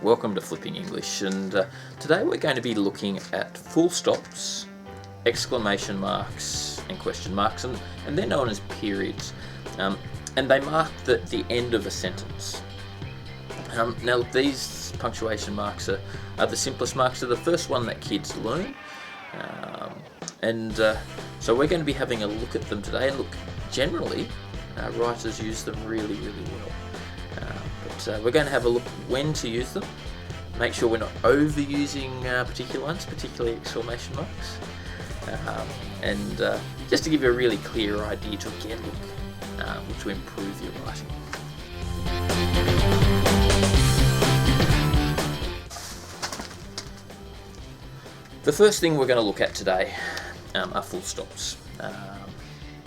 Welcome to Flipping English, and today we're going to be looking at full stops, exclamation marks and question marks, and they're known as periods, and they mark the end of a sentence. Now these punctuation marks are the simplest marks. They're the first one that kids learn, so we're going to be having a look at them today, and look, generally writers use them really well. But we're going to have a look when to use them, make sure we're not overusing particular ones, particularly exclamation marks, and just to give you a really clear idea to again look to improve your writing. The first thing we're going to look at today are full stops.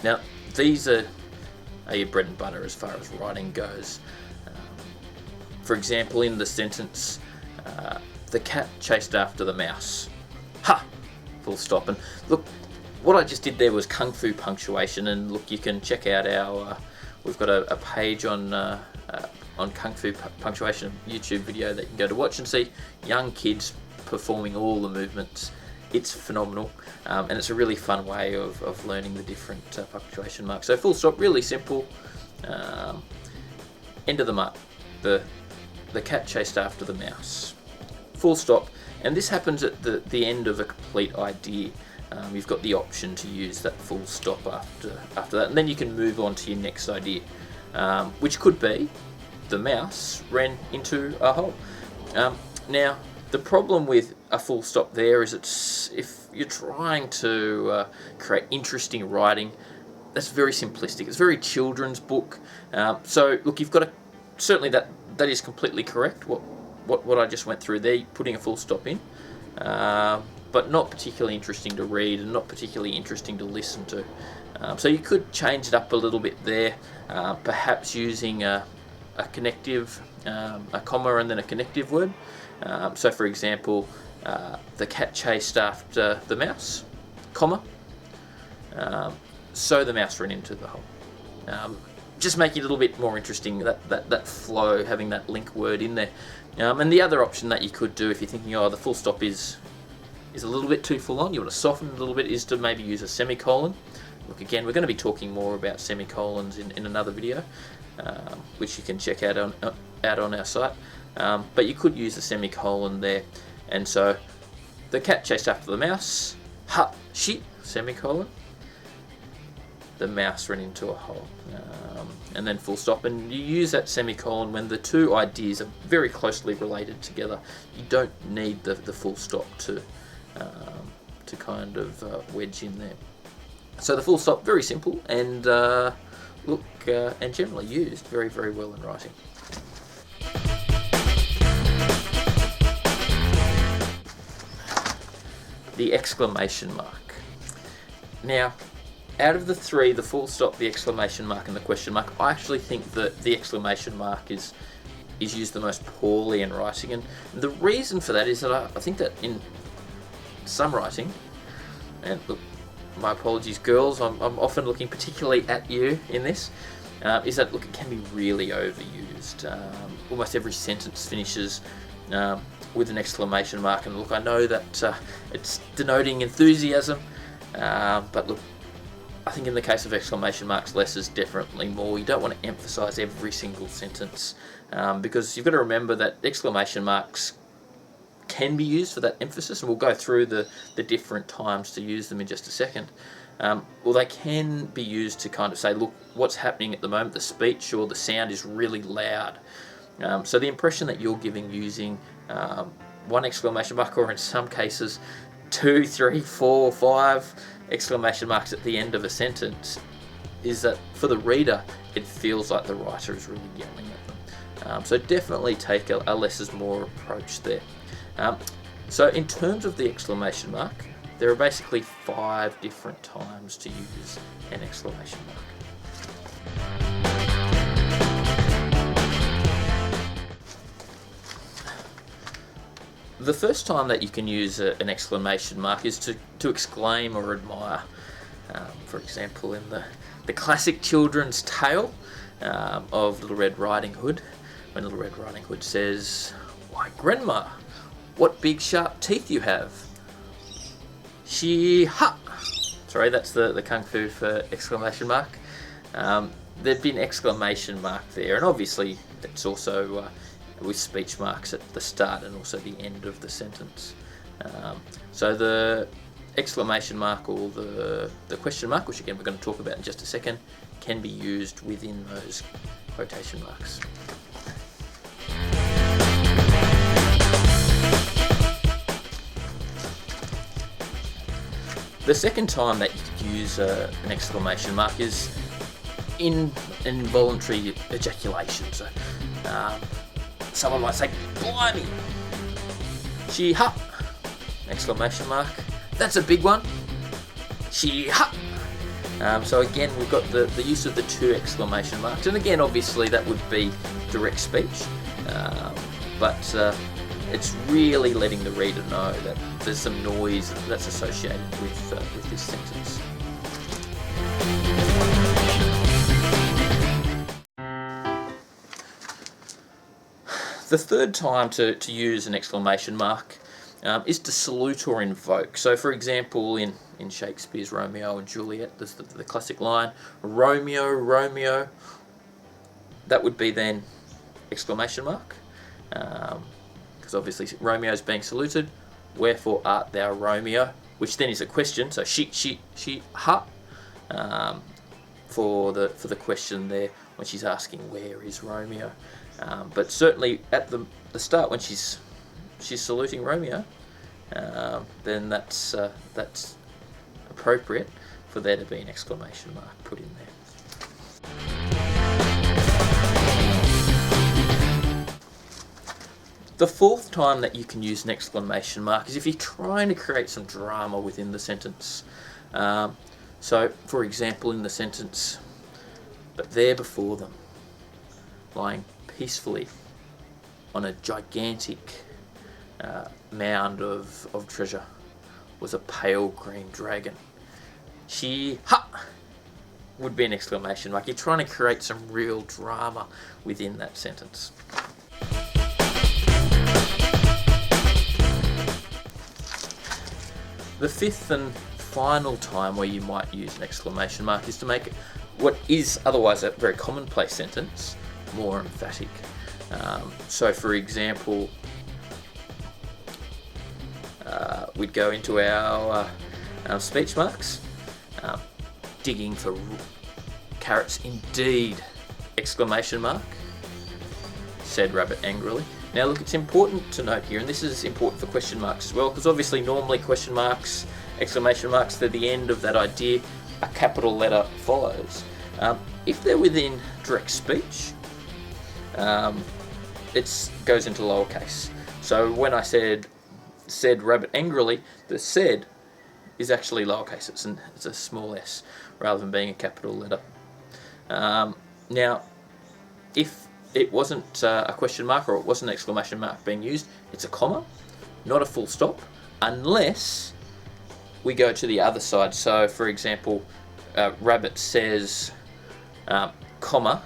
Now these are your bread and butter as far as writing goes. For example, in the sentence, the cat chased after the mouse. Ha! Full stop. And look, what I just did there was kung fu punctuation. And look, you can check out our we've got a page on kung fu punctuation YouTube video that you can go to watch and see young kids performing all the movements. It's phenomenal, and it's a really fun way of learning the different punctuation marks. So full stop, really simple. End of the mark. The cat chased after the mouse. Full stop, and this happens at the end of a complete idea. You've got the option to use that full stop after that, and then you can move on to your next idea, which could be the mouse ran into a hole. Now, the problem with a full stop there is if you're trying to create interesting writing, that's very simplistic. It's very children's book. So look, you've got to certainly that is completely correct. What I just went through there, putting a full stop in, but not particularly interesting to read and not particularly interesting to listen to. So you could change it up a little bit there, perhaps using a connective, a comma and then a connective word. So for example, the cat chased after the mouse, comma, so the mouse ran into the hole. Just making it a little bit more interesting, that flow, having that link word in there. And the other option that you could do if you're thinking, oh, the full stop is a little bit too full on, you want to soften it a little bit, is to maybe use a semicolon. Look, again, we're going to be talking more about semicolons in another video, which you can check out on our site. But you could use a semicolon there, and so the cat chased after the mouse. Ha! Shit! Semicolon. The mouse ran into a hole, and then full stop. And you use that semicolon when the two ideas are very closely related together. You don't need the full stop to kind of wedge in there. So the full stop, very simple, and and generally used very well in writing. The exclamation mark. Now, out of the three, the full stop, the exclamation mark, and the question mark, I actually think that the exclamation mark is used the most poorly in writing, and the reason for that is that I think that in some writing, and look, my apologies girls, I'm often looking particularly at you in this, is that look, it can be really overused. Almost every sentence finishes with an exclamation mark, and look, I know that it's denoting enthusiasm, but look, I think in the case of exclamation marks, less is definitely more. You don't want to emphasize every single sentence, because you've got to remember that exclamation marks can be used for that emphasis, and we'll go through the different times to use them in just a second. Well, they can be used to kind of say, look, what's happening at the moment, the speech or the sound is really loud. So the impression that you're giving using one exclamation mark, or in some cases 2, 3, 4, 5 exclamation marks at the end of a sentence, is that for the reader it feels like the writer is really yelling at them. So definitely take a less is more approach there. So in terms of the exclamation mark, there are basically 5 different times to use an exclamation mark. The first time that you can use an exclamation mark is to exclaim or admire. For example, in the classic children's tale of Little Red Riding Hood, when Little Red Riding Hood says, Why, grandma, what big sharp teeth you have. She ha. Sorry, that's the kung fu for exclamation mark. There'd be an exclamation mark there, and obviously it's also with speech marks at the start and also the end of the sentence. So the exclamation mark or the question mark, which again we're going to talk about in just a second, can be used within those quotation marks. The second time that you could use an exclamation mark is in an involuntary ejaculation. So someone might say, "Blimey, she ha!" Exclamation mark. That's a big one. She ha! So again, we've got the use of the two exclamation marks, and again, obviously that would be direct speech, but it's really letting the reader know that there's some noise that's associated with this sentence. The third time to use an exclamation mark is to salute or invoke. So for example, in Shakespeare's Romeo and Juliet, there's the classic line, "Romeo, Romeo," that would be then exclamation mark, because obviously Romeo's being saluted, "Wherefore art thou Romeo?" which then is a question, so she ha, for the question there when she's asking where is Romeo. But certainly at the start when she's saluting Romeo, then that's appropriate for there to be an exclamation mark put in there. The fourth time that you can use an exclamation mark is if you're trying to create some drama within the sentence. So, for example, in the sentence, "But there before them, lying peacefully on a gigantic mound of treasure, was a pale green dragon." She ha would be an exclamation mark. You're trying to create some real drama within that sentence. The fifth and final time where you might use an exclamation mark is to make what is otherwise a very commonplace sentence more emphatic. So for example, we'd go into our speech marks. "Digging for carrots indeed!" Exclamation mark. Said Rabbit angrily. Now look, it's important to note here, and this is important for question marks as well, because obviously normally question marks, exclamation marks, they're the end of that idea, a capital letter follows. If they're within direct speech, it goes into lowercase. So when I said Rabbit angrily, the said is actually lowercase. It's a small s rather than being a capital letter. Now, if it wasn't a question mark or it wasn't an exclamation mark being used, it's a comma, not a full stop, unless we go to the other side. So, for example, Rabbit says, comma,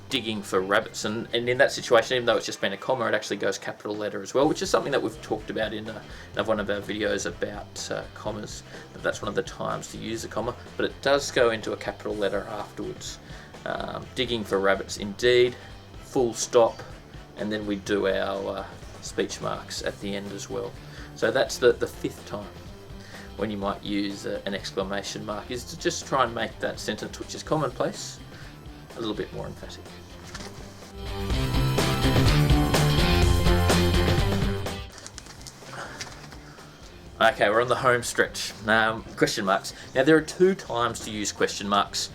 digging for rabbits, and in that situation, even though it's just been a comma, it actually goes capital letter as well, which is something that we've talked about in one of our videos about commas. That's one of the times to use a comma, but it does go into a capital letter afterwards. Digging for rabbits indeed, full stop, and then we do our speech marks at the end as well. So that's the fifth time when you might use an exclamation mark, is to just try and make that sentence, which is commonplace, a little bit more emphatic. Okay, we're on the home stretch. Question marks. Now there are two times to use question marks.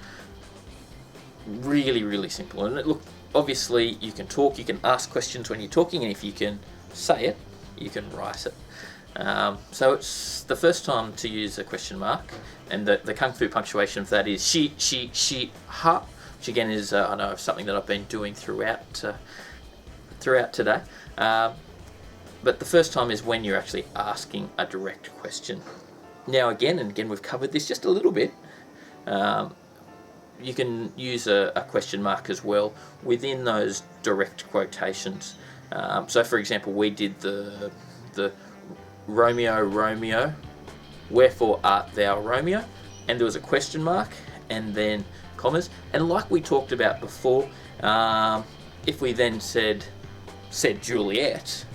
Really simple. And look, obviously you can talk, you can ask questions when you're talking, and if you can say it, you can write it. So it's the first time to use a question mark, and the Kung Fu punctuation for that is she, ha, which again is I know something that I've been doing throughout today. But the first time is when you're actually asking a direct question. Now again we've covered this just a little bit. You can use a question mark as well within those direct quotations. So for example, we did the Romeo, Romeo, wherefore art thou Romeo? And there was a question mark and then commas. And like we talked about before, if we then said Juliet,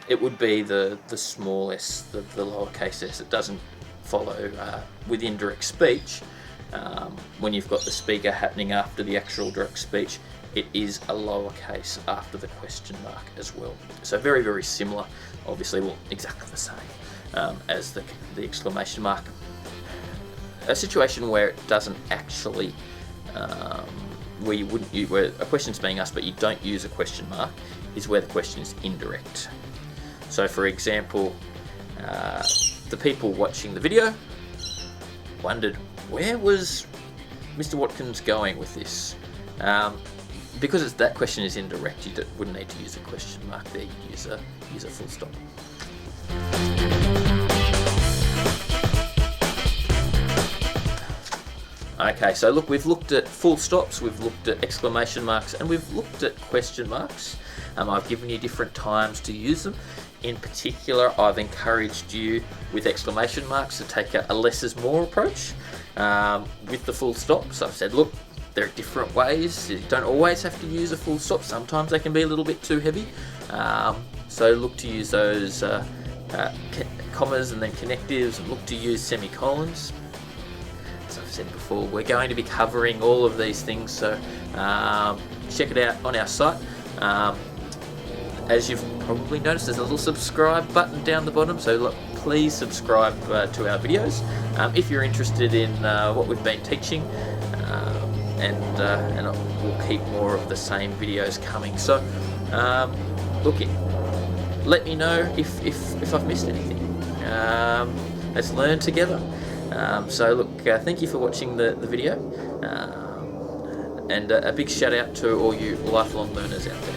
it would be the small s, the lowercase s. It doesn't follow with indirect speech. When you've got the speaker happening after the actual direct speech, it is a lowercase after the question mark as well. So very, very similar, obviously, well, exactly the same as the exclamation mark. A situation where it doesn't actually, where a question's being asked but you don't use a question mark, is where the question is indirect. So for example, the people watching the video wondered, where was Mr. Watkins going with this? Because that question is indirect, you wouldn't need to use a question mark there, you'd use a full stop. Okay, so look, we've looked at full stops, we've looked at exclamation marks, and we've looked at question marks. I've given you different times to use them. In particular, I've encouraged you with exclamation marks to take a less is more approach. With the full stops, I've said, look, there are different ways. You don't always have to use a full stop. Sometimes they can be a little bit too heavy. So look to use those commas and then connectives, and look to use semicolons. As I've said before, we're going to be covering all of these things, so check it out on our site. As you've probably noticed, there's a little subscribe button down the bottom, so look, please subscribe to our videos if you're interested in what we've been teaching, and we'll keep more of the same videos coming. So look, let me know if I've missed anything. Let's learn together. So look, thank you for watching the video, and a big shout out to all you lifelong learners out there.